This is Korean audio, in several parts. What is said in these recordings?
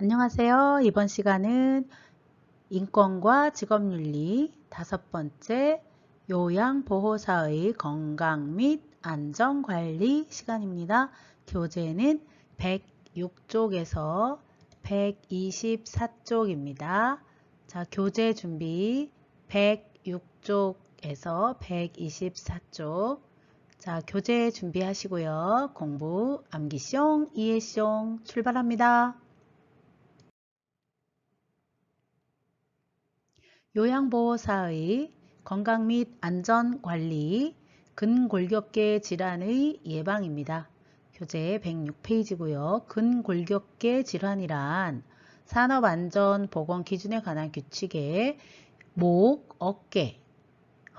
안녕하세요. 이번 시간은 인권과 직업윤리 5번째 요양보호사의 건강 및 안전관리 시간입니다. 교재는 106쪽에서 124쪽입니다. 자, 교재 준비 106쪽에서 124쪽. 자, 교재 준비하시고요. 공부 암기숑, 이해숑 출발합니다. 요양보호사의 건강 및 안전관리, 근골격계 질환의 예방입니다. 교재 106페이지고요. 근골격계 질환이란 산업안전보건 기준에 관한 규칙에 목, 어깨,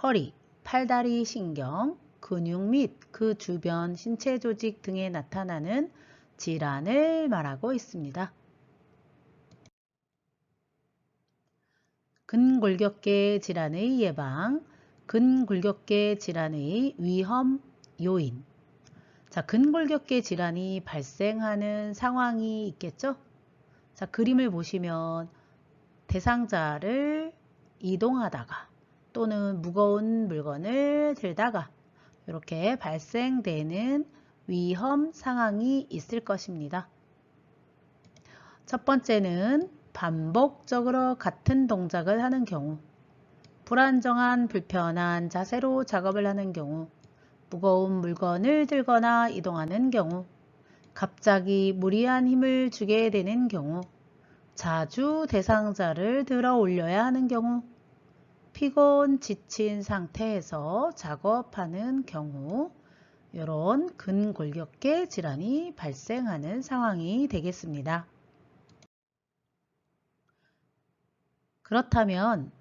허리, 팔다리 신경, 근육 및 그 주변 신체 조직 등에 나타나는 질환을 말하고 있습니다. 근골격계 질환의 예방, 근골격계 질환의 위험 요인. 자, 근골격계 질환이 발생하는 상황이 있겠죠? 자, 그림을 보시면 대상자를 이동하다가 또는 무거운 물건을 들다가 이렇게 발생되는 위험 상황이 있을 것입니다. 첫 번째는 반복적으로 같은 동작을 하는 경우, 불안정한 불편한 자세로 작업을 하는 경우, 무거운 물건을 들거나 이동하는 경우, 갑자기 무리한 힘을 주게 되는 경우, 자주 대상자를 들어 올려야 하는 경우, 피곤 지친 상태에서 작업하는 경우, 이런 근골격계 질환이 발생하는 상황이 되겠습니다. 그렇다면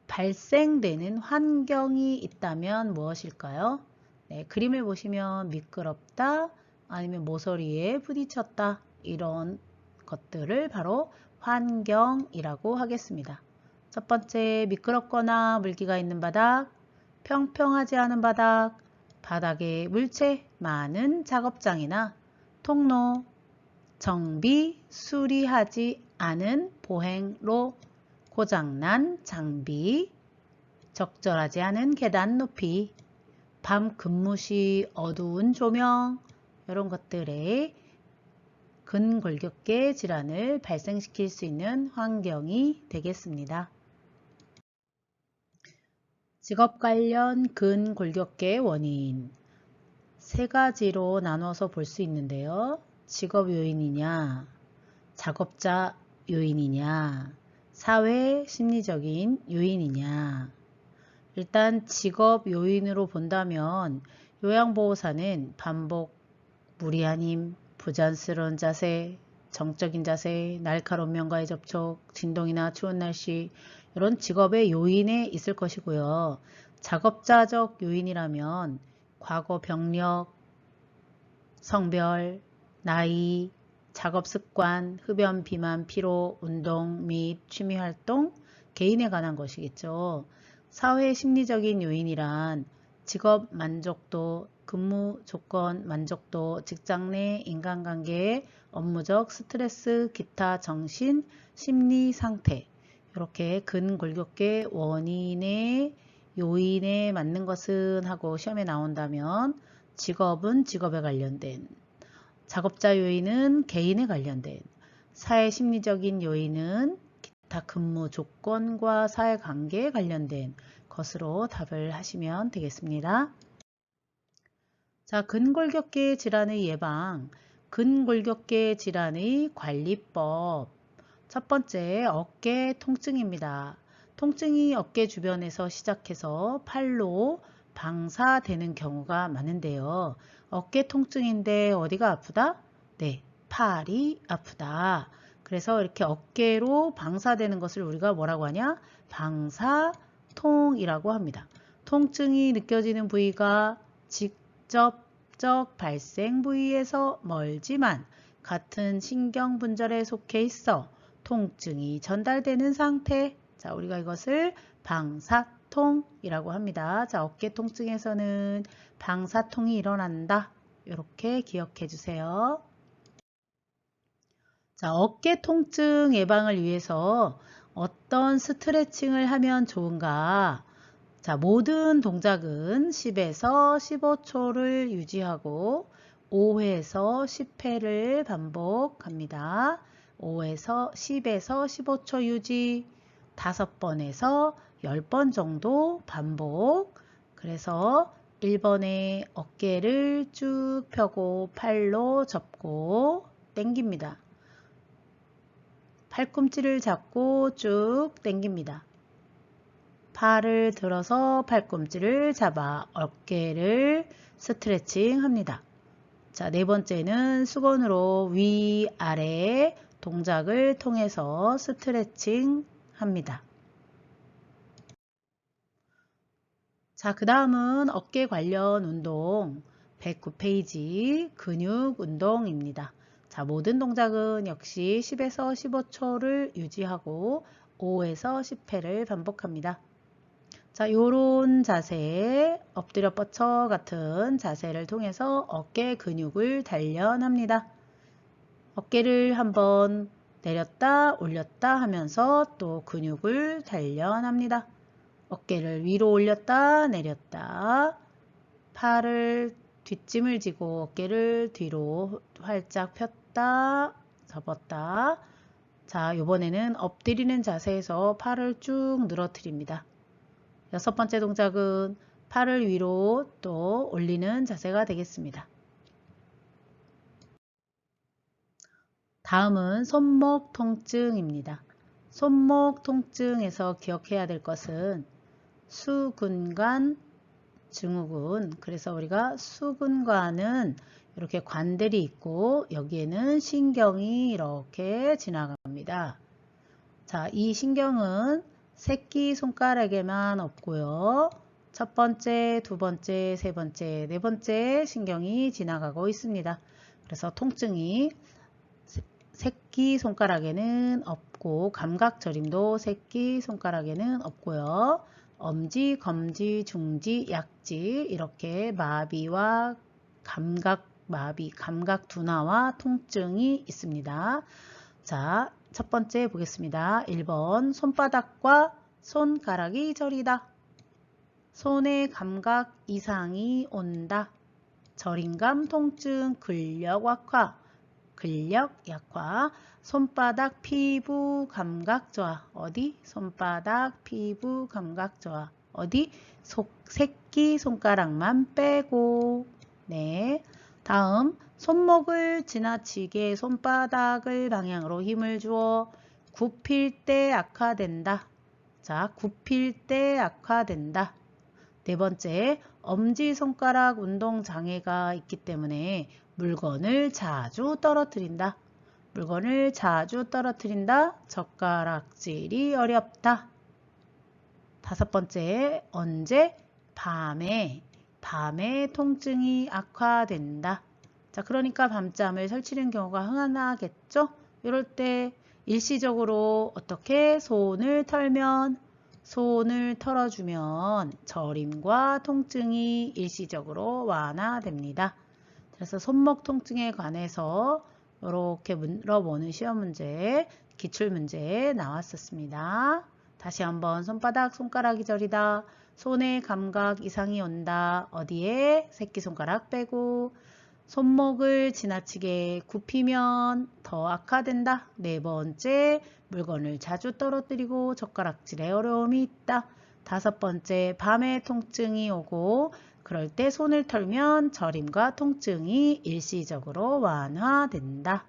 발생되는 환경이 있다면 무엇일까요? 네, 그림을 보시면 미끄럽다, 아니면 모서리에 부딪혔다, 이런 것들을 바로 환경이라고 하겠습니다. 첫 번째, 미끄럽거나 물기가 있는 바닥, 평평하지 않은 바닥, 바닥에 물체 많은 작업장이나 통로, 정비, 수리하지 않은 보행로, 고장난 장비, 적절하지 않은 계단 높이, 밤 근무 시 어두운 조명, 이런 것들에 근골격계 질환을 발생시킬 수 있는 환경이 되겠습니다. 직업 관련 근골격계 원인 세 가지로 나눠서 볼 수 있는데요. 직업 요인이냐, 작업자 요인이냐, 사회 심리적인 요인이냐. 일단 직업 요인으로 본다면 요양보호사는 반복, 무리한 힘, 부자연스러운 자세, 정적인 자세, 날카로운 면과의 접촉, 진동이나 추운 날씨, 이런 직업의 요인에 있을 것이고요. 작업자적 요인이라면 과거 병력, 성별, 나이, 작업 습관, 흡연, 비만, 피로, 운동 및 취미활동, 개인에 관한 것이겠죠. 사회 심리적인 요인이란 직업 만족도, 근무 조건 만족도, 직장 내 인간관계, 업무적 스트레스, 기타 정신, 심리 상태, 이렇게 근골격계 원인의 요인에 맞는 것은 하고 시험에 나온다면 직업은 직업에 관련된, 작업자 요인은 개인에 관련된, 사회 심리적인 요인은 기타 근무 조건과 사회관계에 관련된 것으로 답을 하시면 되겠습니다. 자, 근골격계 질환의 예방, 근골격계 질환의 관리법. 첫 번째, 어깨 통증입니다. 통증이 어깨 주변에서 시작해서 팔로 방사되는 경우가 많은데요. 어깨 통증인데 어디가 아프다? 네, 팔이 아프다. 그래서 이렇게 어깨로 방사되는 것을 우리가 뭐라고 하냐? 방사통이라고 합니다. 통증이 느껴지는 부위가 직접적 발생 부위에서 멀지만 같은 신경분절에 속해 있어 통증이 전달되는 상태. 자, 우리가 이것을 방사통이라고 합니다. 자, 어깨 통증에서는 방사통이 일어난다. 이렇게 기억해 주세요. 자, 어깨 통증 예방을 위해서 어떤 스트레칭을 하면 좋은가? 자, 모든 동작은 10에서 15초를 유지하고 5회에서 10회를 반복합니다. 10에서 15초 유지, 5번에서 10번 정도 반복. 그래서 1번에 어깨를 쭉 펴고 팔로 접고 당깁니다. 팔꿈치를 잡고 쭉 당깁니다. 팔을 들어서 팔꿈치를 잡아 어깨를 스트레칭 합니다. 자, 네 번째는 수건으로 위아래 동작을 통해서 스트레칭 합니다. 자, 그 다음은 어깨 관련 운동 109페이지 근육 운동입니다. 자, 모든 동작은 역시 10에서 15초를 유지하고 5에서 10회를 반복합니다. 자, 요런 자세, 엎드려 뻗쳐 같은 자세를 통해서 어깨 근육을 단련합니다. 어깨를 한번 내렸다 올렸다 하면서 또 근육을 단련합니다. 어깨를 위로 올렸다 내렸다, 팔을 뒷짐을 지고 어깨를 뒤로 활짝 폈다 접었다. 자, 이번에는 엎드리는 자세에서 팔을 쭉 늘어뜨립니다. 6번째 동작은 팔을 위로 또 올리는 자세가 되겠습니다. 다음은 손목 통증입니다. 손목 통증에서 기억해야 될 것은 수근관, 증후군. 그래서 우리가 수근관은 이렇게 관들이 있고 여기에는 신경이 이렇게 지나갑니다. 자, 이 신경은 새끼손가락에만 없고요. 첫 번째, 두 번째, 세 번째, 네 번째 신경이 지나가고 있습니다. 그래서 통증이 새끼손가락에는 없고 감각저림도 새끼손가락에는 없고요. 엄지, 검지, 중지, 약지 이렇게 마비와 감각마비, 감각 둔화와 통증이 있습니다. 자, 첫 번째 보겠습니다. 1번 손바닥과 손가락이 저리다. 손의 감각 이상이 온다. 저림감, 통증, 근력 약화. 근력 약화, 손바닥 피부 감각 저하. 어디? 손바닥 피부 감각 저하. 어디? 새끼 손가락만 빼고. 네. 다음, 손목을 지나치게 손바닥을 방향으로 힘을 주어 굽힐 때 악화된다. 자, 굽힐 때 악화된다. 네 번째, 엄지손가락 운동 장애가 있기 때문에 물건을 자주 떨어뜨린다. 물건을 자주 떨어뜨린다. 젓가락질이 어렵다. 5번째, 언제? 밤에 통증이 악화된다. 자, 그러니까 밤잠을 설치는 경우가 흔하겠죠? 이럴 때 일시적으로 어떻게 손을 털어주면 저림과 통증이 일시적으로 완화됩니다. 그래서 손목 통증에 관해서 이렇게 물어보는 시험 문제, 기출 문제 나왔었습니다. 다시 한번 손바닥, 손가락이 저리다. 손의 감각 이상이 온다. 어디에? 새끼손가락 빼고. 손목을 지나치게 굽히면 더 악화된다. 네 번째, 물건을 자주 떨어뜨리고 젓가락질에 어려움이 있다. 5번째, 밤에 통증이 오고 그럴 때 손을 털면 저림과 통증이 일시적으로 완화된다.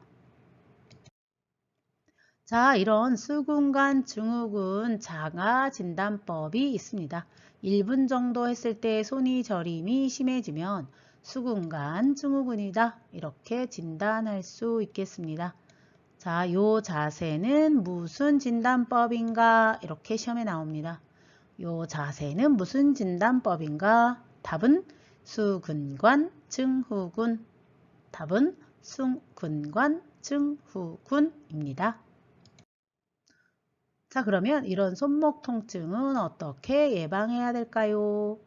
자, 이런 수근관 증후군 자가 진단법이 있습니다. 1분 정도 했을 때 손이 저림이 심해지면 수근관 증후군이다. 이렇게 진단할 수 있겠습니다. 자, 요 자세는 무슨 진단법인가? 이렇게 시험에 나옵니다. 요 자세는 무슨 진단법인가? 답은 수근관 증후군. 답은 수근관 증후군입니다. 자, 그러면 이런 손목 통증은 어떻게 예방해야 될까요?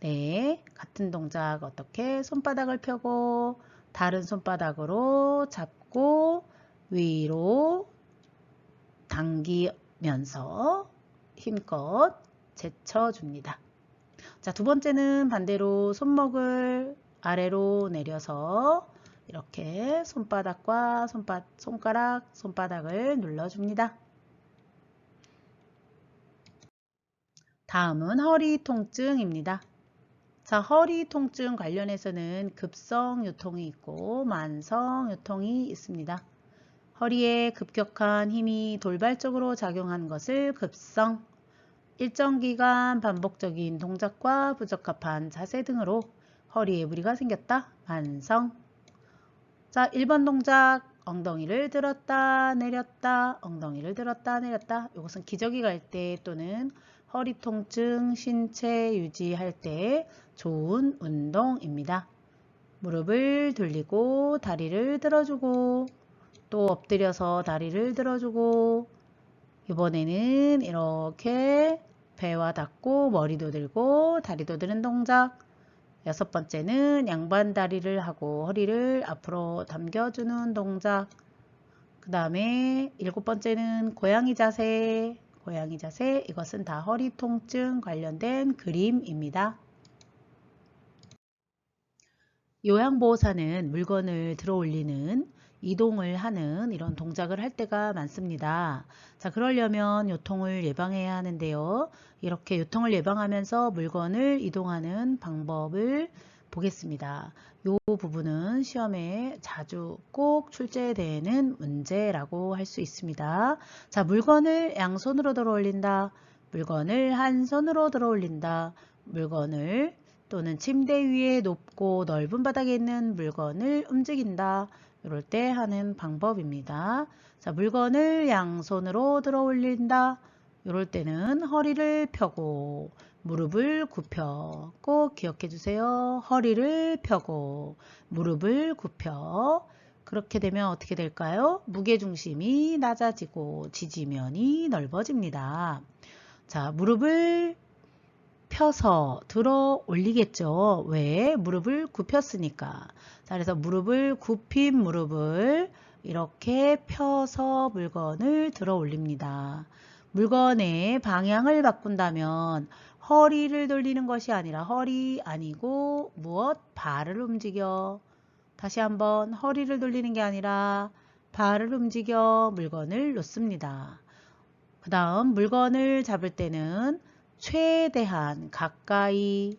네, 같은 동작 어떻게 손바닥을 펴고 다른 손바닥으로 잡고 위로 당기면서 힘껏 제쳐줍니다. 자, 두 번째는 반대로 손목을 아래로 내려서 이렇게 손바닥과 손가락을 눌러줍니다. 다음은 허리 통증입니다. 자, 허리 통증 관련해서는 급성 요통이 있고 만성 요통이 있습니다. 허리에 급격한 힘이 돌발적으로 작용한 것을 급성, 일정 기간 반복적인 동작과 부적합한 자세 등으로 허리에 무리가 생겼다. 만성. 자, 1번 동작 엉덩이를 들었다 내렸다 엉덩이를 들었다 내렸다. 이것은 기저귀 갈 때 또는 허리 통증 신체 유지할 때 좋은 운동입니다. 무릎을 돌리고 다리를 들어주고 또 엎드려서 다리를 들어주고 이번에는 이렇게 배와 닿고 머리도 들고 다리도 드는 동작. 여섯 번째는 양반 다리를 하고 허리를 앞으로 당겨주는 동작. 그 다음에 일곱 번째는 고양이 자세. 고양이 자세. 이것은 다 허리 통증 관련된 그림입니다. 요양보호사는 물건을 들어 올리는 이동을 하는 이런 동작을 할 때가 많습니다. 자, 그러려면 요통을 예방해야 하는데요. 이렇게 요통을 예방하면서 물건을 이동하는 방법을 보겠습니다. 이 부분은 시험에 자주 꼭 출제되는 문제라고 할 수 있습니다. 자, 물건을 양손으로 들어 올린다. 물건을 한 손으로 들어 올린다. 물건을 또는 침대 위에 높고 넓은 바닥에 있는 물건을 움직인다. 이럴 때 하는 방법입니다. 자, 물건을 양손으로 들어 올린다. 이럴 때는 허리를 펴고 무릎을 굽혀. 꼭 기억해 주세요. 허리를 펴고 무릎을 굽혀. 그렇게 되면 어떻게 될까요? 무게중심이 낮아지고 지지면이 넓어집니다. 자, 무릎을 펴서 들어 올리겠죠. 왜? 무릎을 굽혔으니까. 자, 그래서 무릎을 굽힌 무릎을 이렇게 펴서 물건을 들어 올립니다. 물건의 방향을 바꾼다면 허리를 돌리는 것이 아니라 허리 아니고 무엇? 발을 움직여. 다시 한번 허리를 돌리는 게 아니라 발을 움직여 물건을 놓습니다. 그 다음 물건을 잡을 때는 최대한 가까이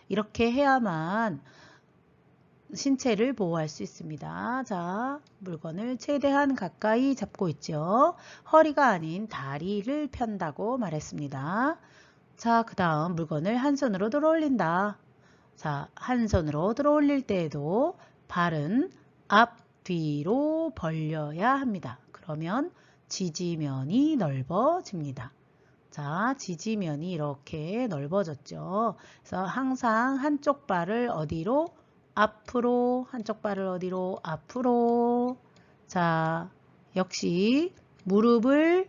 이렇게 해야만 신체를 보호할 수 있습니다. 자, 물건을 최대한 가까이 잡고 있죠. 허리가 아닌 다리를 편다고 말했습니다. 자, 그 다음 물건을 한 손으로 들어 올린다. 자, 한 손으로 들어 올릴 때에도 발은 앞, 뒤로 벌려야 합니다. 그러면 지지면이 넓어집니다. 자, 지지면이 이렇게 넓어졌죠. 그래서 항상 한쪽 발을 어디로? 앞으로, 한쪽 발을 어디로? 앞으로. 자, 역시 무릎을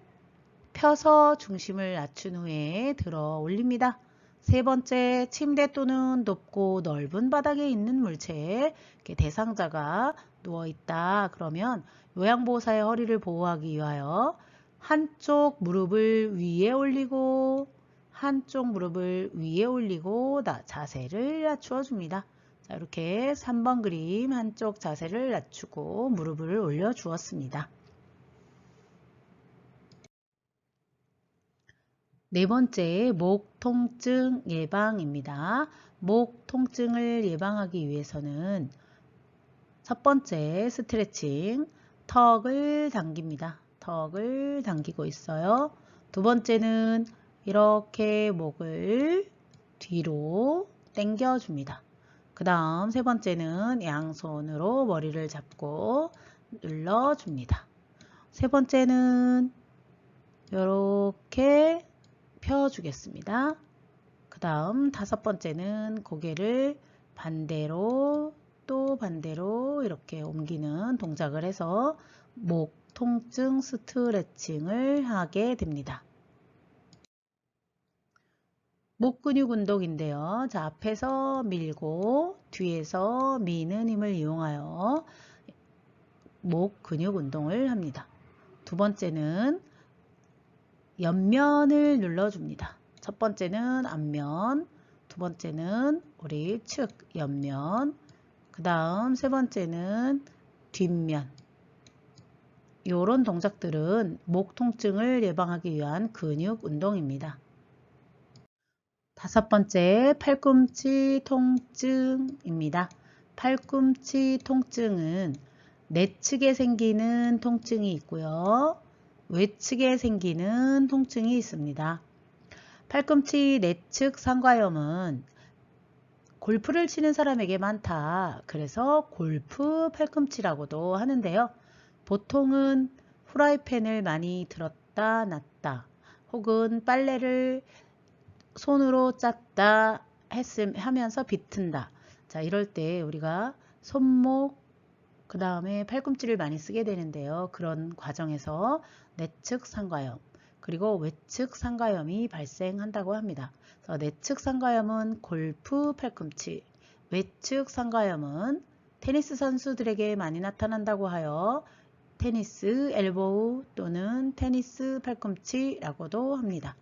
펴서 중심을 낮춘 후에 들어 올립니다. 세 번째, 침대 또는 높고 넓은 바닥에 있는 물체에 대상자가 누워있다. 그러면 요양보호사의 허리를 보호하기 위하여 한쪽 무릎을 위에 올리고 한쪽 무릎을 위에 올리고 자세를 낮추어 줍니다. 자, 이렇게 3번 그림 한쪽 자세를 낮추고 무릎을 올려 주었습니다. 네 번째, 목 통증 예방입니다. 목 통증을 예방하기 위해서는 첫 번째 스트레칭, 턱을 당깁니다. 턱을 당기고 있어요. 두 번째는 이렇게 목을 뒤로 당겨줍니다. 그 다음 세 번째는 양손으로 머리를 잡고 눌러줍니다. 세 번째는 이렇게 펴주겠습니다. 그 다음 다섯 번째는 고개를 반대로 또 반대로 이렇게 옮기는 동작을 해서 목 통증 스트레칭을 하게 됩니다. 목 근육 운동인데요. 자, 앞에서 밀고 뒤에서 미는 힘을 이용하여 목 근육 운동을 합니다. 두 번째는 옆면을 눌러줍니다. 첫 번째는 앞면, 두 번째는 우리 측 옆면, 그 다음 세 번째는 뒷면. 이런 동작들은 목 통증을 예방하기 위한 근육 운동입니다. 다섯 번째, 팔꿈치 통증입니다. 팔꿈치 통증은 내측에 생기는 통증이 있고요. 외측에 생기는 통증이 있습니다. 팔꿈치 내측 상과염은 골프를 치는 사람에게 많다. 그래서 골프 팔꿈치라고도 하는데요. 보통은 후라이팬을 많이 들었다 놨다 혹은 빨래를 손으로 짰다 하면서 비튼다. 자, 이럴 때 우리가 손목 그 다음에 팔꿈치를 많이 쓰게 되는데요. 그런 과정에서 내측 상과염 그리고 외측 상과염이 발생한다고 합니다. 그래서 내측 상과염은 골프 팔꿈치, 외측 상과염은 테니스 선수들에게 많이 나타난다고 하여 테니스 엘보우 또는 테니스 팔꿈치라고도 합니다.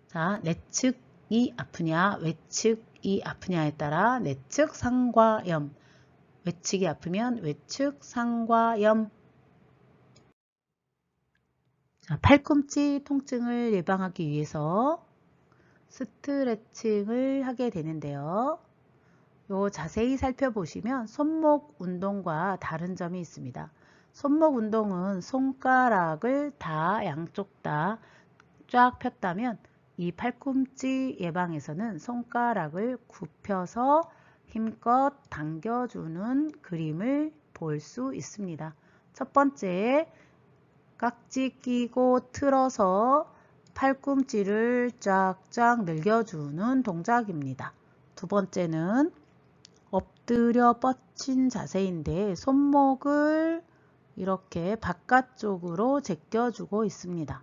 자, 내측이 아프냐 외측이 아프냐에 따라 내측 상과염, 외측이 아프면 외측 상과염. 자, 팔꿈치 통증을 예방하기 위해서 스트레칭을 하게 되는데요. 요 자세히 살펴보시면 손목 운동과 다른 점이 있습니다. 손목 운동은 손가락을 다 양쪽 다 쫙 폈다면 이 팔꿈치 예방에서는 손가락을 굽혀서 힘껏 당겨주는 그림을 볼 수 있습니다. 첫 번째, 깍지 끼고 틀어서 팔꿈치를 쫙쫙 늘겨주는 동작입니다. 두 번째는 엎드려 뻗친 자세인데 손목을 이렇게 바깥쪽으로 제껴주고 있습니다.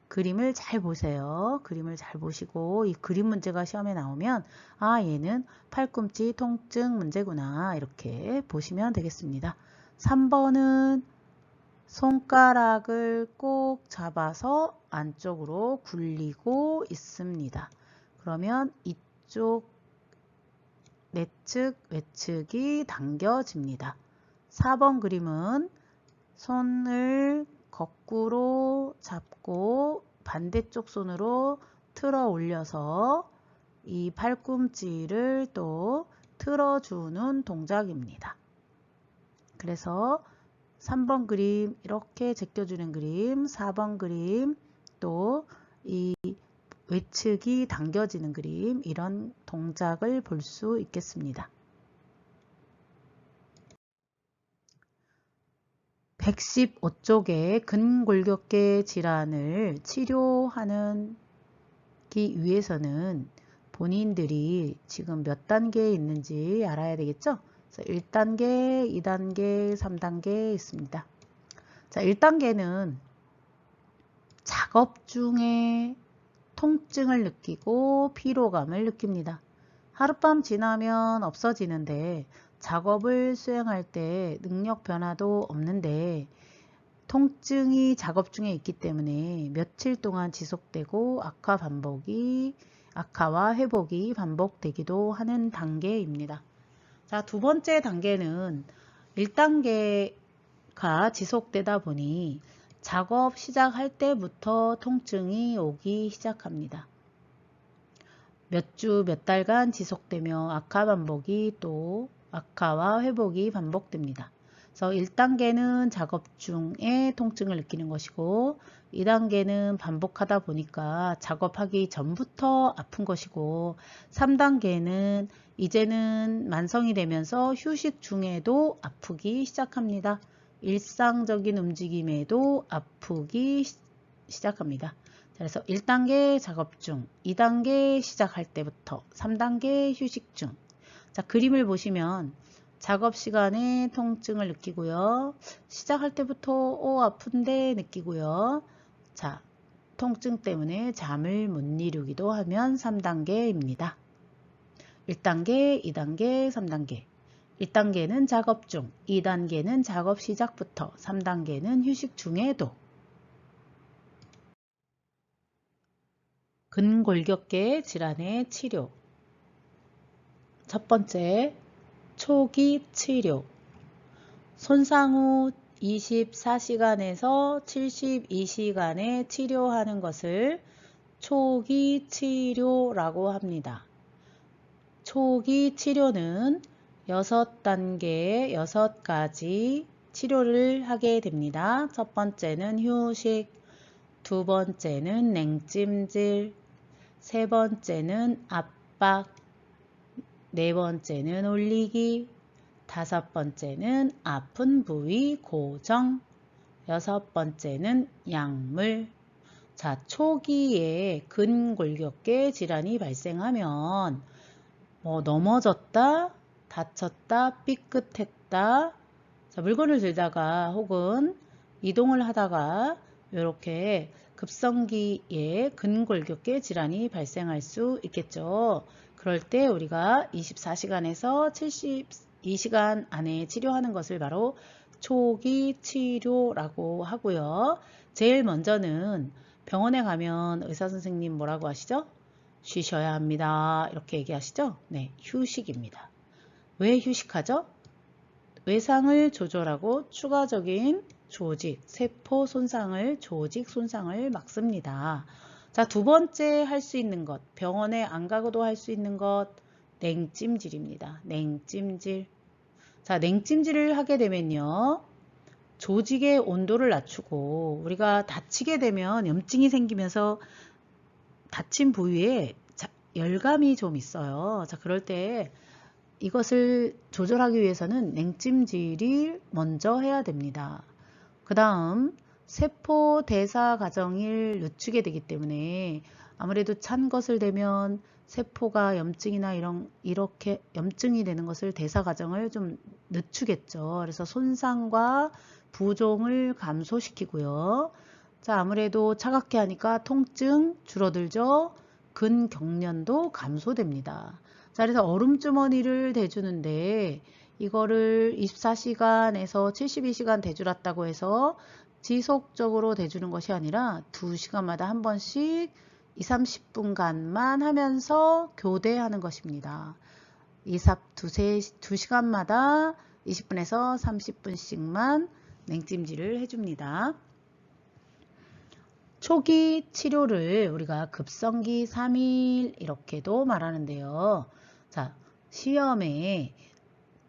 그림을 잘 보세요. 그림을 잘 보시고 이 그림 문제가 시험에 나오면 아, 얘는 팔꿈치 통증 문제구나 이렇게 보시면 되겠습니다. 3번은 손가락을 꼭 잡아서 안쪽으로 굴리고 있습니다. 그러면 이쪽 내측 외측이 당겨집니다. 4번 그림은 손을 거꾸로 잡고 반대쪽 손으로 틀어 올려서 이 팔꿈치를 또 틀어주는 동작입니다. 그래서 3번 그림 이렇게 제껴주는 그림, 4번 그림 또 이 외측이 당겨지는 그림 이런 동작을 볼 수 있겠습니다. 115쪽의 근골격계 질환을 치료하기 위해서는 본인들이 지금 몇 단계에 있는지 알아야 되겠죠? 그래서 1단계, 2단계, 3단계 있습니다. 자, 1단계는 작업 중에 통증을 느끼고 피로감을 느낍니다. 하룻밤 지나면 없어지는데 작업을 수행할 때 능력 변화도 없는데 통증이 작업 중에 있기 때문에 며칠 동안 지속되고 악화와 회복이 반복되기도 하는 단계입니다. 자, 두 번째 단계는 1단계가 지속되다 보니 작업 시작할 때부터 통증이 오기 시작합니다. 몇 주, 몇 달간 지속되며 악화와 회복이 반복됩니다. 그래서 1단계는 작업 중에 통증을 느끼는 것이고 2단계는 반복하다 보니까 작업하기 전부터 아픈 것이고 3단계는 이제는 만성이 되면서 휴식 중에도 아프기 시작합니다. 일상적인 움직임에도 아프기 시작합니다. 그래서 1단계 작업 중, 2단계 시작할 때부터, 3단계 휴식 중. 자, 그림을 보시면 작업 시간에 통증을 느끼고요. 시작할 때부터 아픈데 느끼고요. 자, 통증 때문에 잠을 못 이루기도 하면 3단계입니다. 1단계, 2단계, 3단계. 1단계는 작업 중, 2단계는 작업 시작부터, 3단계는 휴식 중에도. 근골격계 질환의 치료. 첫 번째, 초기 치료. 손상 후 24시간에서 72시간에 치료하는 것을 초기 치료라고 합니다. 초기 치료는 6단계의 6가지 치료를 하게 됩니다. 첫 번째는 휴식, 두 번째는 냉찜질, 세 번째는 압박, 네 번째는 올리기, 다섯 번째는 아픈 부위 고정, 여섯 번째는 약물. 자, 초기에 근골격계 질환이 발생하면 넘어졌다, 다쳤다, 삐끗했다, 자, 물건을 들다가 혹은 이동을 하다가 이렇게 급성기에 근골격계 질환이 발생할 수 있겠죠. 그럴 때 우리가 24시간에서 72시간 안에 치료하는 것을 바로 초기 치료라고 하고요. 제일 먼저는 병원에 가면 의사 선생님 뭐라고 하시죠? 쉬셔야 합니다. 이렇게 얘기하시죠? 네, 휴식입니다. 왜 휴식하죠? 외상을 조절하고 추가적인 조직, 세포 손상을, 조직 손상을 막습니다. 자, 두 번째 할 수 있는 것, 병원에 안 가고도 할 수 있는 것, 냉찜질입니다. 냉찜질. 자, 냉찜질을 하게 되면요, 조직의 온도를 낮추고 우리가 다치게 되면 염증이 생기면서 다친 부위에 열감이 좀 있어요. 자, 그럴 때 이것을 조절하기 위해서는 냉찜질이 먼저 해야 됩니다. 그 다음 세포 대사 과정을 늦추게 되기 때문에 아무래도 찬 것을 대면 세포가 염증이나 이렇게 염증이 되는 것을 대사 과정을 좀 늦추겠죠. 그래서 손상과 부종을 감소시키고요. 자, 아무래도 차갑게 하니까 통증 줄어들죠. 근경련도 감소됩니다. 자, 그래서 얼음주머니를 대주는데 이거를 24시간에서 72시간 대주랐다고 해서 지속적으로 대주는 것이 아니라 2시간마다 한 번씩 20-30분간만 하면서 교대하는 것입니다. 2시간마다 20분에서 30분씩만 냉찜질을 해줍니다. 초기 치료를 우리가 급성기 3일 이렇게도 말하는데요. 자, 시험에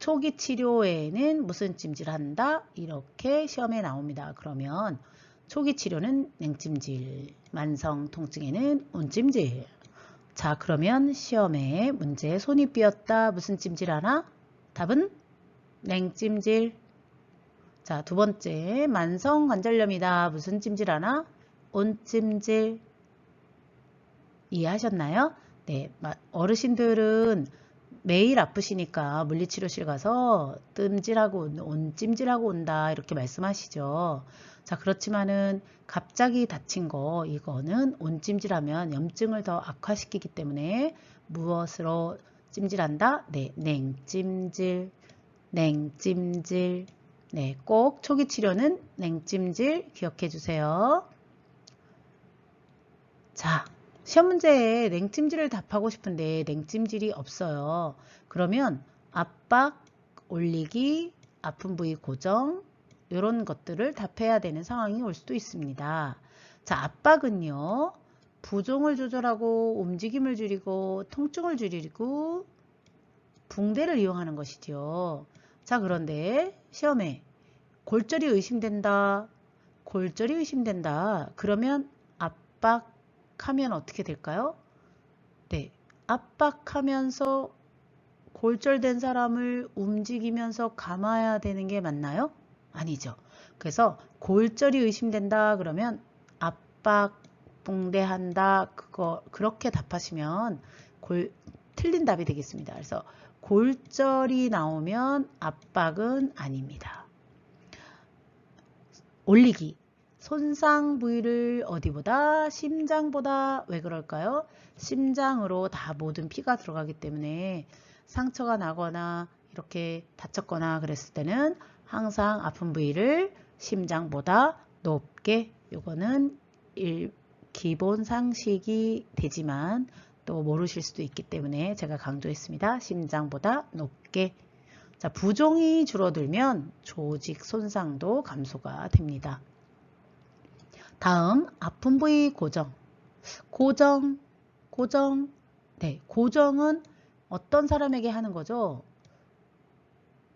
초기 치료에는 무슨 찜질 한다? 이렇게 시험에 나옵니다. 그러면 초기 치료는 냉찜질, 만성 통증에는 온찜질. 자, 그러면 시험에 문제 손이 삐었다. 무슨 찜질 하나? 답은 냉찜질. 자, 두 번째 만성 관절염이다. 무슨 찜질 하나? 온찜질. 이해하셨나요? 네, 어르신들은 매일 아프시니까 물리치료실 가서 뜸질하고 온찜질하고 온다 이렇게 말씀하시죠. 자, 그렇지만은 갑자기 다친 거 이거는 온찜질하면 염증을 더 악화시키기 때문에 무엇으로 찜질한다? 네, 냉찜질, 냉찜질. 네, 꼭 초기 치료는 냉찜질 기억해 주세요. 자, 시험 문제에 냉찜질을 답하고 싶은데 냉찜질이 없어요. 그러면 압박, 올리기, 아픈 부위 고정 이런 것들을 답해야 되는 상황이 올 수도 있습니다. 자, 압박은요. 부종을 조절하고 움직임을 줄이고 통증을 줄이고 붕대를 이용하는 것이죠. 자, 그런데 시험에 골절이 의심된다. 골절이 의심된다. 그러면 압박하면 어떻게 될까요? 네, 압박하면서 골절된 사람을 움직이면서 감아야 되는 게 맞나요? 아니죠. 그래서 골절이 의심된다 그러면 압박 붕대한다 그렇게 답하시면 틀린 답이 되겠습니다. 그래서 골절이 나오면 압박은 아닙니다. 올리기. 손상 부위를 어디보다? 심장보다. 왜 그럴까요? 심장으로 다 모든 피가 들어가기 때문에 상처가 나거나 이렇게 다쳤거나 그랬을 때는 항상 아픈 부위를 심장보다 높게, 요거는 기본 상식이 되지만 또 모르실 수도 있기 때문에 제가 강조했습니다. 심장보다 높게. 자, 부종이 줄어들면 조직 손상도 감소가 됩니다. 다음 아픈 부위 고정. 고정. 네, 고정은 어떤 사람에게 하는 거죠?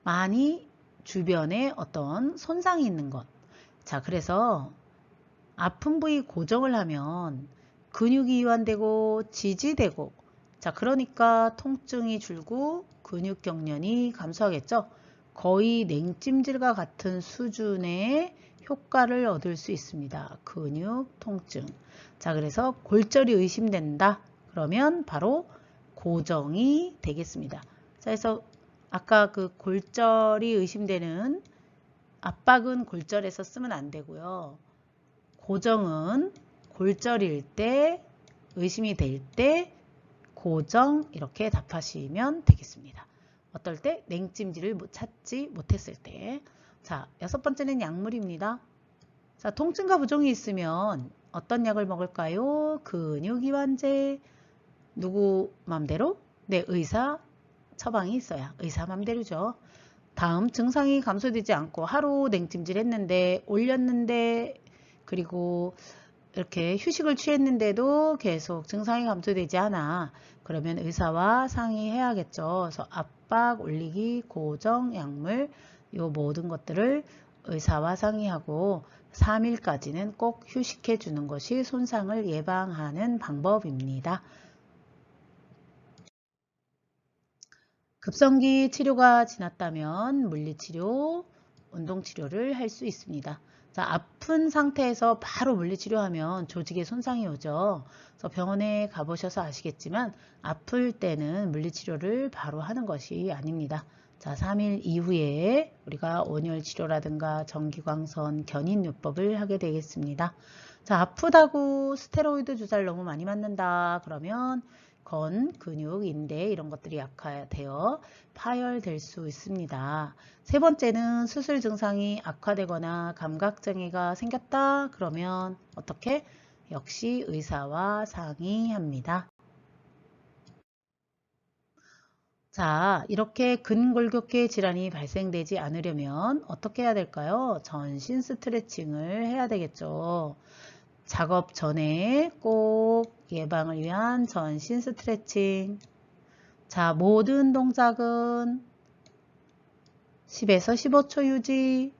많이 주변에 어떤 손상이 있는 것. 자, 그래서 아픈 부위 고정을 하면 근육이 이완되고 지지되고, 자, 그러니까 통증이 줄고 근육 경련이 감소하겠죠. 거의 냉찜질과 같은 수준의 효과를 얻을 수 있습니다. 근육 통증. 자, 그래서 골절이 의심된다. 그러면 바로 고정이 되겠습니다. 자, 그래서 아까 그 골절이 의심되는 압박은 골절에서 쓰면 안 되고요. 고정은 골절일 때, 의심이 될 때 고정 이렇게 답하시면 되겠습니다. 어떨 때? 냉찜질을 찾지 못했을 때. 자, 6번째는 약물입니다. 자, 통증과 부종이 있으면 어떤 약을 먹을까요? 근육이완제. 누구 맘대로? 네, 의사 처방이 있어야 의사 맘대로죠. 다음, 증상이 감소되지 않고 하루 냉찜질 했는데 올렸는데 그리고 이렇게 휴식을 취했는데도 계속 증상이 감소되지 않아. 그러면 의사와 상의해야겠죠. 그래서 압박, 올리기, 고정, 약물 요 모든 것들을 의사와 상의하고 3일까지는 꼭 휴식해 주는 것이 손상을 예방하는 방법입니다. 급성기 치료가 지났다면 물리치료, 운동치료를 할 수 있습니다. 자, 아픈 상태에서 바로 물리치료하면 조직에 손상이 오죠. 그래서 병원에 가보셔서 아시겠지만 아플 때는 물리치료를 바로 하는 것이 아닙니다. 자, 3일 이후에 우리가 온열치료라든가 전기광선, 견인요법을 하게 되겠습니다. 자, 아프다고 스테로이드 주사를 너무 많이 맞는다 그러면 근육, 인대 이런 것들이 약화되어 파열될 수 있습니다. 세 번째는 수술 증상이 악화되거나 감각장애가 생겼다 그러면 어떻게? 역시 의사와 상의합니다. 자, 이렇게 근골격계 질환이 발생되지 않으려면 어떻게 해야 될까요? 전신 스트레칭을 해야 되겠죠. 작업 전에 꼭 예방을 위한 전신 스트레칭. 자, 모든 동작은 10에서 15초 유지.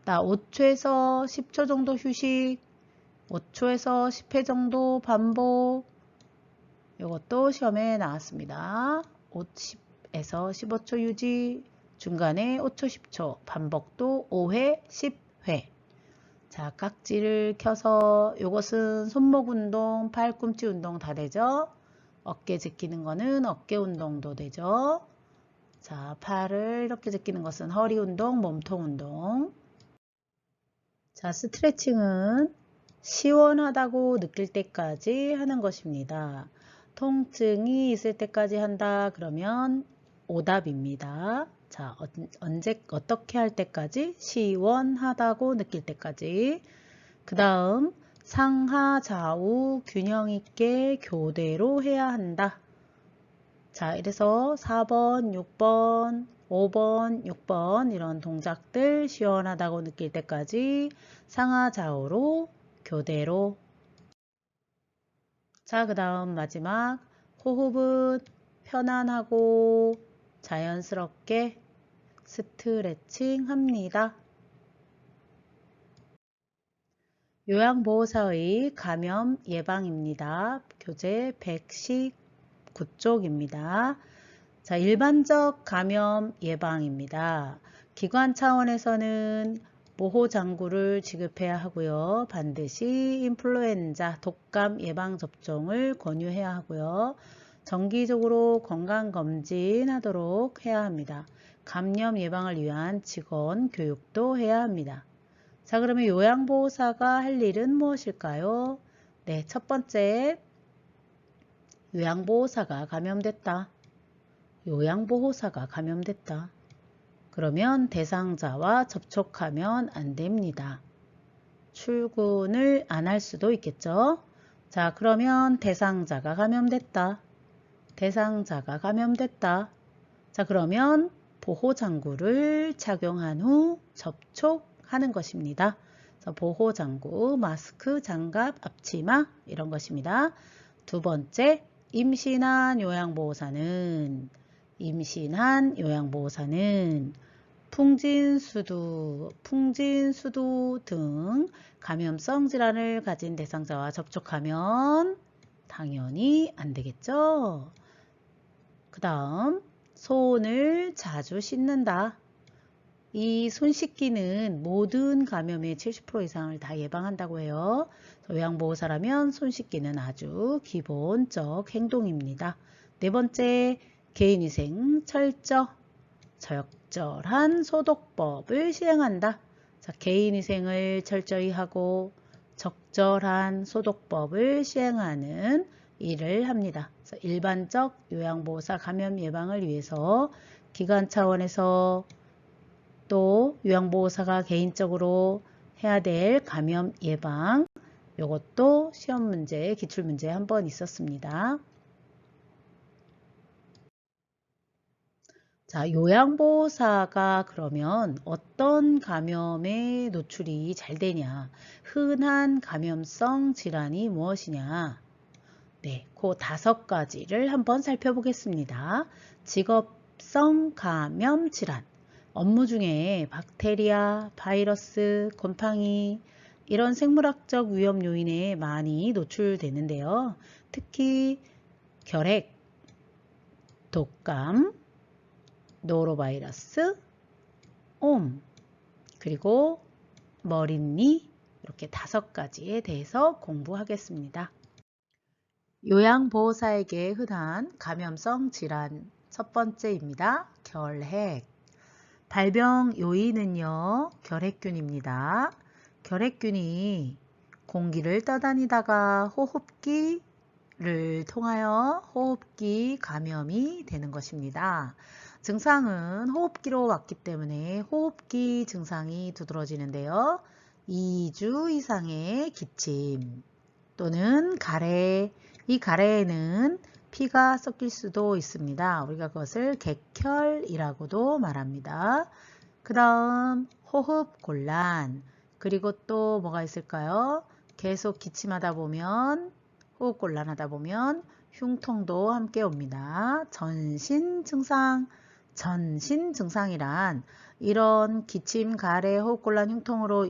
5초에서 10초 정도 휴식. 5초에서 10회 정도 반복. 이것도 시험에 나왔습니다. 10에서 15초 유지. 중간에 5초, 10초. 반복도 5회, 10회. 자, 깍지를 켜서 이것은 손목 운동, 팔꿈치 운동 다 되죠? 어깨 제끼는 거는 어깨 운동도 되죠? 자, 팔을 이렇게 제끼는 것은 허리 운동, 몸통 운동. 자, 스트레칭은 시원하다고 느낄 때까지 하는 것입니다. 통증이 있을 때까지 한다 그러면 오답입니다. 자, 어떻게 할 때까지? 시원하다고 느낄 때까지. 그 다음, 상하, 좌우 균형 있게 교대로 해야 한다. 자, 이래서 4번, 6번, 5번, 6번 이런 동작들 시원하다고 느낄 때까지 상하, 좌우로 교대로. 자, 그 다음 마지막 호흡은 편안하고 자연스럽게 스트레칭 합니다. 요양보호사의 감염 예방입니다. 교재 119쪽입니다. 자, 일반적 감염 예방입니다. 기관 차원에서는 모호장구를 지급해야 하고요. 반드시 인플루엔자 독감 예방접종을 권유해야 하고요. 정기적으로 건강검진 하도록 해야 합니다. 감염 예방을 위한 직원 교육도 해야 합니다. 자, 그러면 요양보호사가 할 일은 무엇일까요? 네, 첫 번째, 요양보호사가 감염됐다. 요양보호사가 감염됐다. 그러면 대상자와 접촉하면 안 됩니다. 출근을 안 할 수도 있겠죠. 자, 그러면 대상자가 감염됐다. 대상자가 감염됐다. 자, 그러면 보호장구를 착용한 후 접촉하는 것입니다. 보호장구, 마스크, 장갑, 앞치마 이런 것입니다. 두 번째, 임신한 요양보호사는 풍진수두 등 감염성 질환을 가진 대상자와 접촉하면 당연히 안 되겠죠. 그 다음, 손을 자주 씻는다. 이 손 씻기는 모든 감염의 70% 이상을 다 예방한다고 해요. 요양보호사라면 손 씻기는 아주 기본적 행동입니다. 네 번째, 개인위생 철저, 적절한 소독법을 시행한다. 자, 개인위생을 철저히 하고 적절한 소독법을 시행하는 일을 합니다. 일반적 요양보호사 감염 예방을 위해서 기관 차원에서 또 요양보호사가 개인적으로 해야 될 감염 예방, 이것도 시험 문제, 기출문제에 한번 있었습니다. 자, 요양보호사가 그러면 어떤 감염에 노출이 잘 되냐? 흔한 감염성 질환이 무엇이냐? 네, 그 5가지를 한번 살펴보겠습니다. 직업성 감염 질환. 업무 중에 박테리아, 바이러스, 곰팡이 이런 생물학적 위험 요인에 많이 노출되는데요. 특히 결핵, 독감, 노로바이러스, 그리고 머릿니 이렇게 5가지에 대해서 공부하겠습니다. 요양보호사에게 흔한 감염성 질환 첫 번째입니다. 결핵. 발병 요인은요, 결핵균입니다. 결핵균이 공기를 떠다니다가 호흡기를 통하여 호흡기 감염이 되는 것입니다. 증상은 호흡기로 왔기 때문에 호흡기 증상이 두드러지는데요. 2주 이상의 기침 또는 가래, 이 가래에는 피가 섞일 수도 있습니다. 우리가 그것을 객혈이라고도 말합니다. 그 다음 호흡 곤란, 그리고 또 뭐가 있을까요? 계속 기침하다 보면, 호흡 곤란하다 보면 흉통도 함께 옵니다. 전신 증상이란 이런 기침, 가래, 호흡 곤란, 흉통으로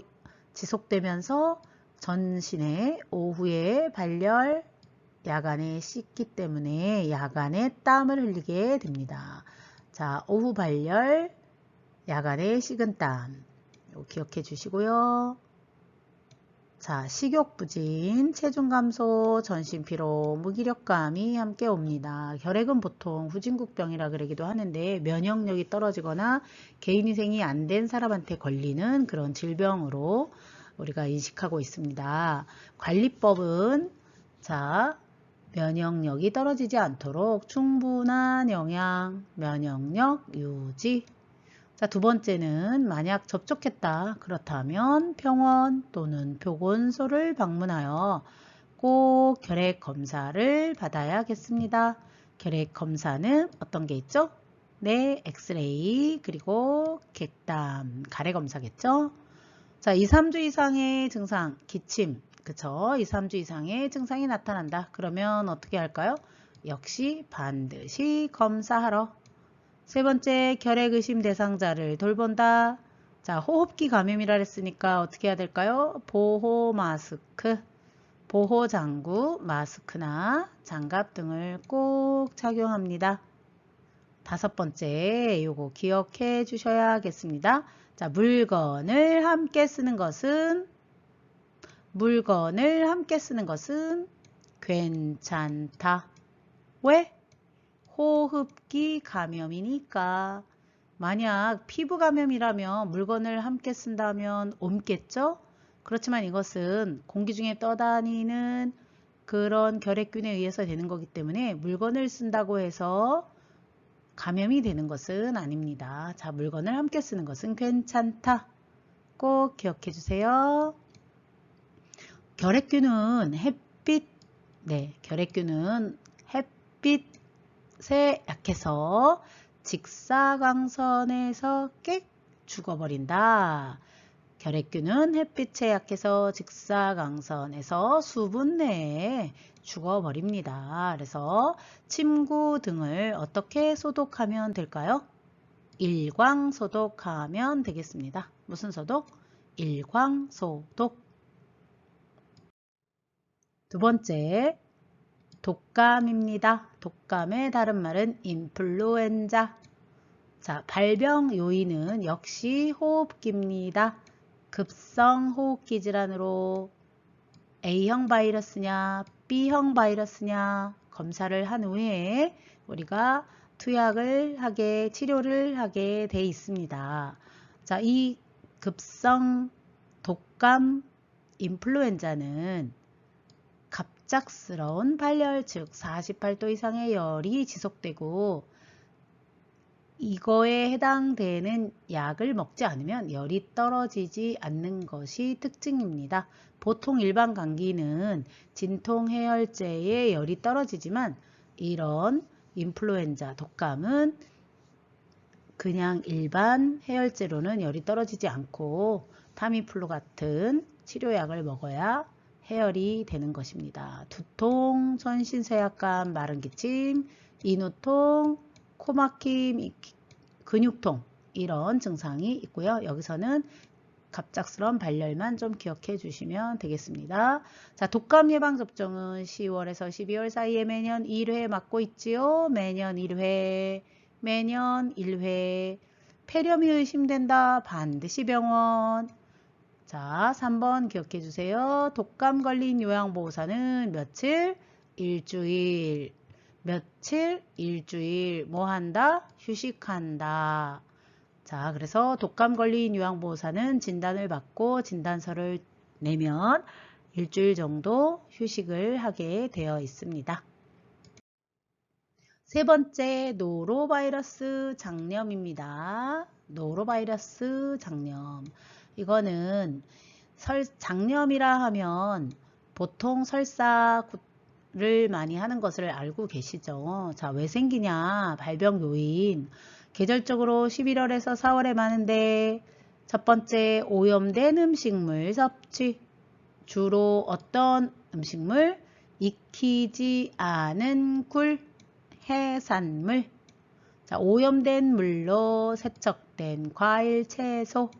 지속되면서 전신에 오후에 발열, 야간에 씻기 때문에 야간에 땀을 흘리게 됩니다. 자, 오후 발열, 야간에 식은땀. 기억해 주시고요. 자, 식욕부진, 체중 감소, 전신피로, 무기력감이 함께 옵니다. 결핵은 보통 후진국병이라 그러기도 하는데 면역력이 떨어지거나 개인위생이 안 된 사람한테 걸리는 그런 질병으로 우리가 인식하고 있습니다. 관리법은 자, 면역력이 떨어지지 않도록 충분한 영양, 면역력 유지. 자, 두 번째는 만약 접촉했다. 그렇다면 병원 또는 보건소를 방문하여 꼭 결핵 검사를 받아야겠습니다. 결핵 검사는 어떤 게 있죠? 네, 엑스레이, 그리고 객담, 가래 검사겠죠? 자, 2, 3주 이상의 증상, 기침, 그쵸? 2, 3주 이상의 증상이 나타난다. 그러면 어떻게 할까요? 역시 반드시 검사하러. 세 번째, 결핵 의심 대상자를 돌본다. 자, 호흡기 감염이라 했으니까 어떻게 해야 될까요? 보호 마스크, 보호 장구, 마스크나 장갑 등을 꼭 착용합니다. 5번째, 요거 기억해 주셔야겠습니다. 자, 물건을 함께 쓰는 것은 괜찮다. 왜? 호흡기 감염이니까. 만약 피부 감염이라면 물건을 함께 쓴다면 옮겠죠? 그렇지만 이것은 공기 중에 떠다니는 그런 결핵균에 의해서 되는 거기 때문에 물건을 쓴다고 해서 감염이 되는 것은 아닙니다. 자, 물건을 함께 쓰는 것은 괜찮다. 꼭 기억해 주세요. 결핵균은 결핵균은 햇빛에 약해서 직사광선에서 꽥 죽어버린다. 결핵균은 햇빛에 약해서 직사광선에서 수분 내에 죽어버립니다. 그래서 침구 등을 어떻게 소독하면 될까요? 일광 소독하면 되겠습니다. 무슨 소독? 일광 소독. 두 번째, 독감입니다. 독감의 다른 말은 인플루엔자. 자, 발병 요인은 역시 호흡기입니다. 급성 호흡기 질환으로 A형 바이러스냐 B형 바이러스냐 검사를 한 후에 우리가 치료를 하게 돼 있습니다. 자, 이 급성 독감 인플루엔자는 갑작스러운 발열, 즉 48도 이상의 열이 지속되고 이거에 해당되는 약을 먹지 않으면 열이 떨어지지 않는 것이 특징입니다. 보통 일반 감기는 진통 해열제에 열이 떨어지지만 이런 인플루엔자 독감은 그냥 일반 해열제로는 열이 떨어지지 않고 타미플루 같은 치료약을 먹어야 해열이 되는 것입니다. 두통, 전신쇠약감, 마른 기침, 인후통, 코막힘, 근육통 이런 증상이 있고요. 여기서는 갑작스러운 발열만 좀 기억해 주시면 되겠습니다. 자, 독감 예방접종은 10월에서 12월 사이에 매년 1회 맞고 있지요. 매년 1회. 폐렴이 의심된다. 반드시 병원. 자, 3번 기억해 주세요. 독감 걸린 요양보호사는 며칠? 일주일. 뭐 한다? 휴식한다. 자, 그래서 독감 걸린 요양보호사는 진단을 받고 진단서를 내면 일주일 정도 휴식을 하게 되어 있습니다. 세 번째, 노로바이러스 장염입니다. 노로바이러스 장염. 이거는 장염이라 하면 보통 설사를 많이 하는 것을 알고 계시죠. 자, 왜 생기냐? 발병 요인. 계절적으로 11월에서 4월에 많은데 첫 번째, 오염된 음식물 섭취. 주로 어떤 음식물? 익히지 않은 굴, 해산물. 자, 오염된 물로 세척된 과일, 채소.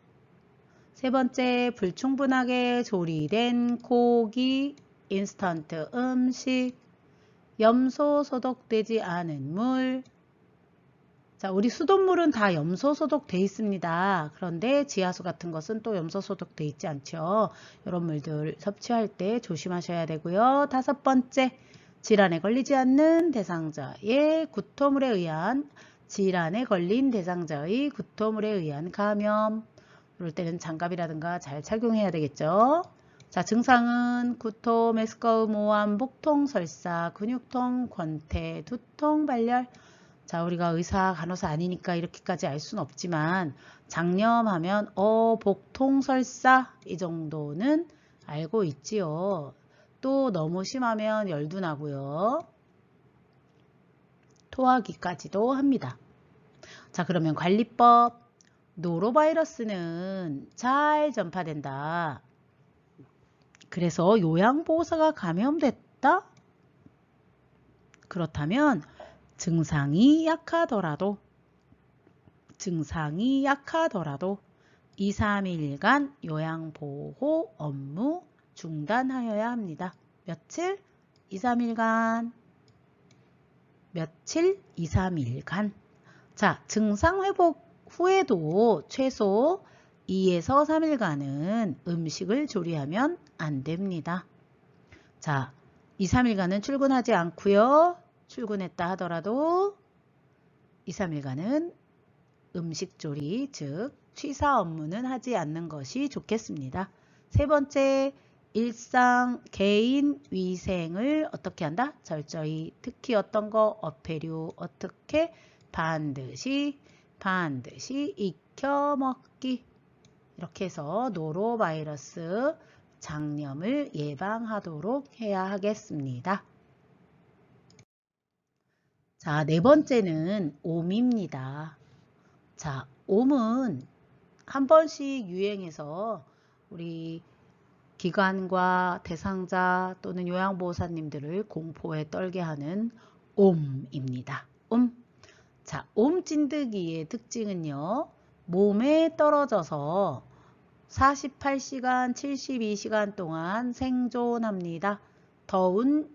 세 번째, 불충분하게 조리된 고기, 인스턴트 음식, 염소 소독되지 않은 물. 자, 우리 수돗물은 다 염소 소독돼 있습니다. 그런데 지하수 같은 것은 또 염소 소독돼 있지 않죠. 이런 물들 섭취할 때 조심하셔야 되고요. 다섯 번째, 질환에 걸리지 않는 대상자의 구토물에 의한 질환에 걸린 대상자의 구토물에 의한 감염. 이럴 때는 장갑이라든가 잘 착용해야 되겠죠. 자, 증상은 구토, 메스꺼움, 모암, 복통, 설사, 근육통, 권태, 두통, 발열. 자, 우리가 의사, 간호사 아니니까 이렇게까지 알 수는 없지만 장염하면 복통, 설사 이 정도는 알고 있지요. 또 너무 심하면 열도 나고요. 토하기까지도 합니다. 자, 그러면 관리법. 노로바이러스는 잘 전파된다. 그래서 요양보호사가 감염됐다? 그렇다면 증상이 약하더라도 2, 3일간 요양보호 업무 중단하여야 합니다. 며칠? 2, 3일간. 며칠? 2, 3일간. 자, 증상 회복 후에도 최소 2에서 3일간은 음식을 조리하면 안 됩니다. 자, 2, 3일간은 출근하지 않고요. 출근했다 하더라도 2, 3일간은 음식 조리, 즉 취사 업무는 하지 않는 것이 좋겠습니다. 세 번째, 일상 개인 위생을 어떻게 한다? 철저히, 특히 어떤 거, 어패류 어떻게 반드시 익혀먹기. 이렇게 해서 노로바이러스 장염을 예방하도록 해야 하겠습니다. 자, 네 번째는 옴입니다. 자, 옴은 한 번씩 유행해서 우리 기관과 대상자 또는 요양보호사님들을 공포에 떨게 하는 옴입니다. 옴. 자, 옴 찐드기의 특징은요. 몸에 떨어져서 48시간, 72시간 동안 생존합니다. 더운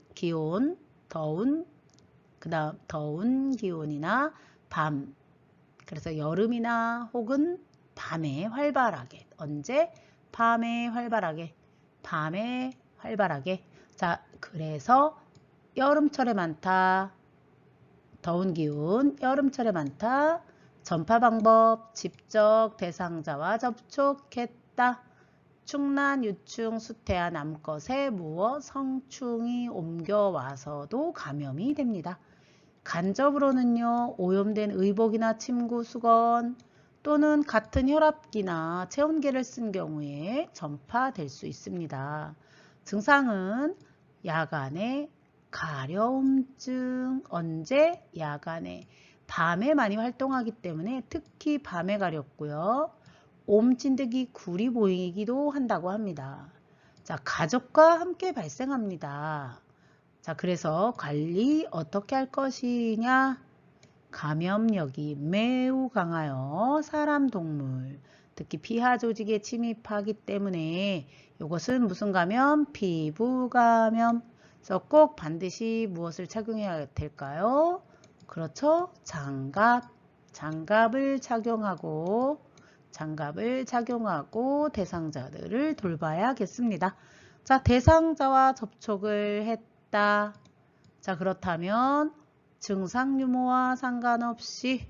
기온이나 밤. 그래서 여름이나 혹은 밤에 활발하게. 언제? 밤에 활발하게. 자, 그래서 여름철에 많다. 더운 기운, 여름철에 많다. 전파 방법, 직접 대상자와 접촉했다. 충난, 유충, 수태한 암컷에 무어 성충이 옮겨와서도 감염이 됩니다. 간접으로는요, 오염된 의복이나 침구, 수건 또는 같은 혈압기나 체온계를 쓴 경우에 전파될 수 있습니다. 증상은 야간에 가려움증, 언제? 야간에. 밤에 많이 활동하기 때문에 특히 밤에 가렵고요. 옴 찐득이 굴이 보이기도 한다고 합니다. 자, 가족과 함께 발생합니다. 자, 그래서 관리 어떻게 할 것이냐? 감염력이 매우 강하여 사람, 동물, 특히 피하 조직에 침입하기 때문에 이것은 무슨 감염? 피부 감염. 그래서 꼭 반드시 무엇을 착용해야 될까요? 그렇죠? 장갑을 착용하고 대상자들을 돌봐야겠습니다. 자, 대상자와 접촉을 했다. 자, 그렇다면 증상 유무와 상관없이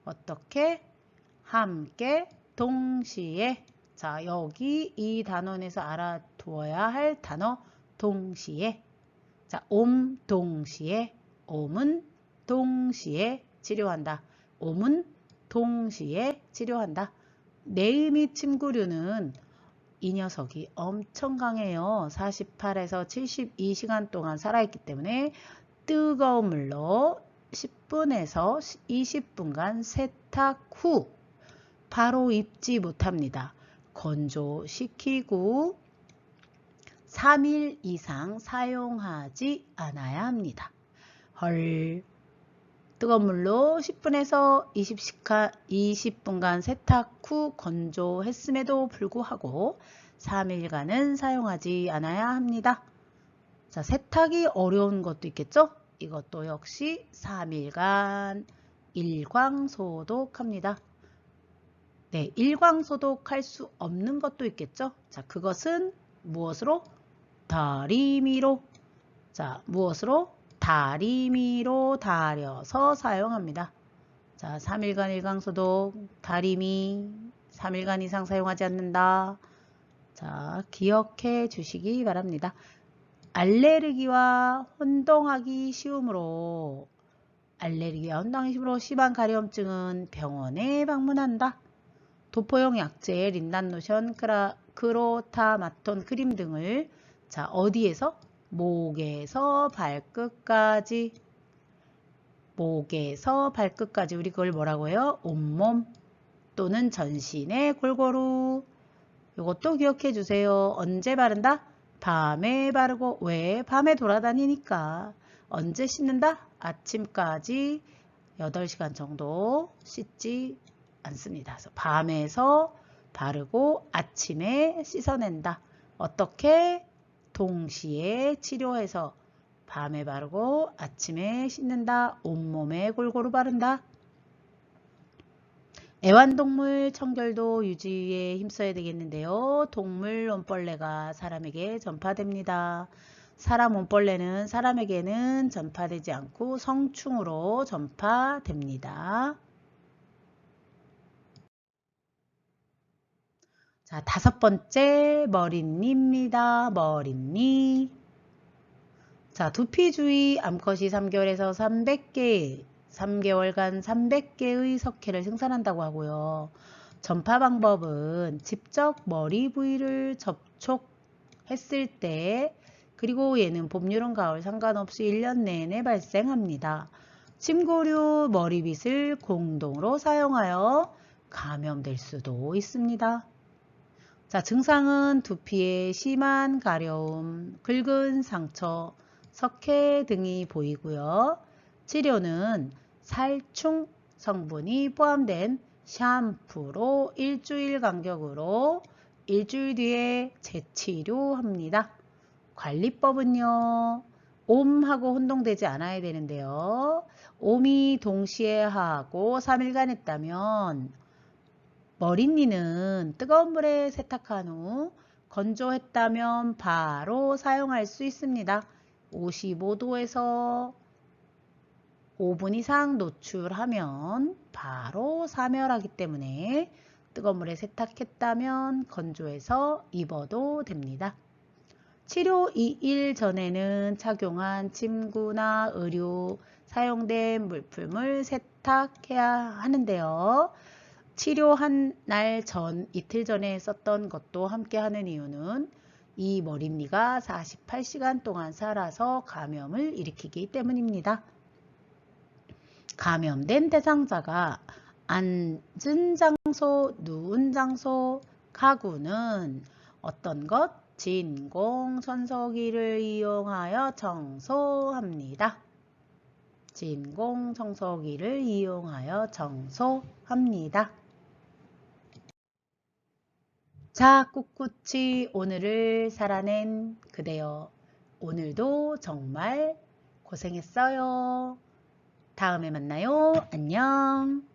어떻게? 함께 동시에. 자, 여기 이 단원에서 알아두어야 할 단어 동시에. 자, 옴 동시에. 옴은 동시에 치료한다. 옴은 동시에 치료한다. 내의 및 침구류는 이 녀석이 엄청 강해요. 48에서 72시간 동안 살아있기 때문에 뜨거운 물로 10분에서 20분간 세탁 후 바로 입지 못합니다. 건조시키고 3일 이상 사용하지 않아야 합니다. 헐. 뜨거운 물로 10분에서 20분간 세탁 후 건조했음에도 불구하고 3일간은 사용하지 않아야 합니다. 자, 세탁이 어려운 것도 있겠죠? 이것도 역시 3일간 일광소독합니다. 네, 일광소독할 수 없는 것도 있겠죠? 자, 그것은 무엇으로? 다리미로. 자, 무엇으로? 다리미로 다려서 사용합니다. 자, 3일간 일광소독, 다리미, 3일간 이상 사용하지 않는다. 자, 기억해 주시기 바랍니다. 알레르기와 혼동하기 쉬움으로 심한 가려움증은 병원에 방문한다. 도포용 약재, 린단 로션, 크로타마톤 크림 등을 자, 어디에서? 목에서 발끝까지 우리 그걸 뭐라고 해요? 온몸 또는 전신에 골고루. 이것도 기억해 주세요. 언제 바른다? 밤에 바르고. 왜? 밤에 돌아다니니까. 언제 씻는다? 아침까지 8시간 정도 씻지 않습니다. 그래서 밤에서 바르고 아침에 씻어낸다. 어떻게? 동시에 치료해서 밤에 바르고 아침에 씻는다. 온몸에 골고루 바른다. 애완동물 청결도 유지에 힘써야 되겠는데요. 동물 온벌레가 사람에게 전파됩니다. 사람 온벌레는 사람에게는 전파되지 않고 성충으로 전파됩니다. 자, 5번째 머릿니입니다. 머릿니. 자, 두피주의 암컷이 3개월에서 300개 3개월간 300개의 석회를 생산한다고 하고요. 전파 방법은 직접 머리 부위를 접촉했을 때, 그리고 얘는 봄, 여름, 가을 상관없이 1년 내내 발생합니다. 침고류 머리빗을 공동으로 사용하여 감염될 수도 있습니다. 자, 증상은 두피에 심한 가려움, 긁은 상처, 석회 등이 보이고요. 치료는 살충 성분이 포함된 샴푸로 일주일 간격으로 일주일 뒤에 재치료합니다. 관리법은요, 옴하고 혼동되지 않아야 되는데요. 옴이 동시에 하고 3일간 했다면 머리띠는 뜨거운 물에 세탁한 후 건조했다면 바로 사용할 수 있습니다. 55도에서 5분 이상 노출하면 바로 사멸하기 때문에 뜨거운 물에 세탁했다면 건조해서 입어도 됩니다. 치료 2일 전에는 착용한 침구나 의류, 사용된 물품을 세탁해야 하는데요. 치료한 날 전, 이틀 전에 썼던 것도 함께 하는 이유는 이 머리띠가 48시간 동안 살아서 감염을 일으키기 때문입니다. 감염된 대상자가 앉은 장소, 누운 장소, 가구는 어떤 것? 진공 청소기를 이용하여 청소합니다. 진공 청소기를 이용하여 청소합니다. 자, 꿋꿋이 오늘을 살아낸 그대여. 오늘도 정말 고생했어요. 다음에 만나요. 안녕.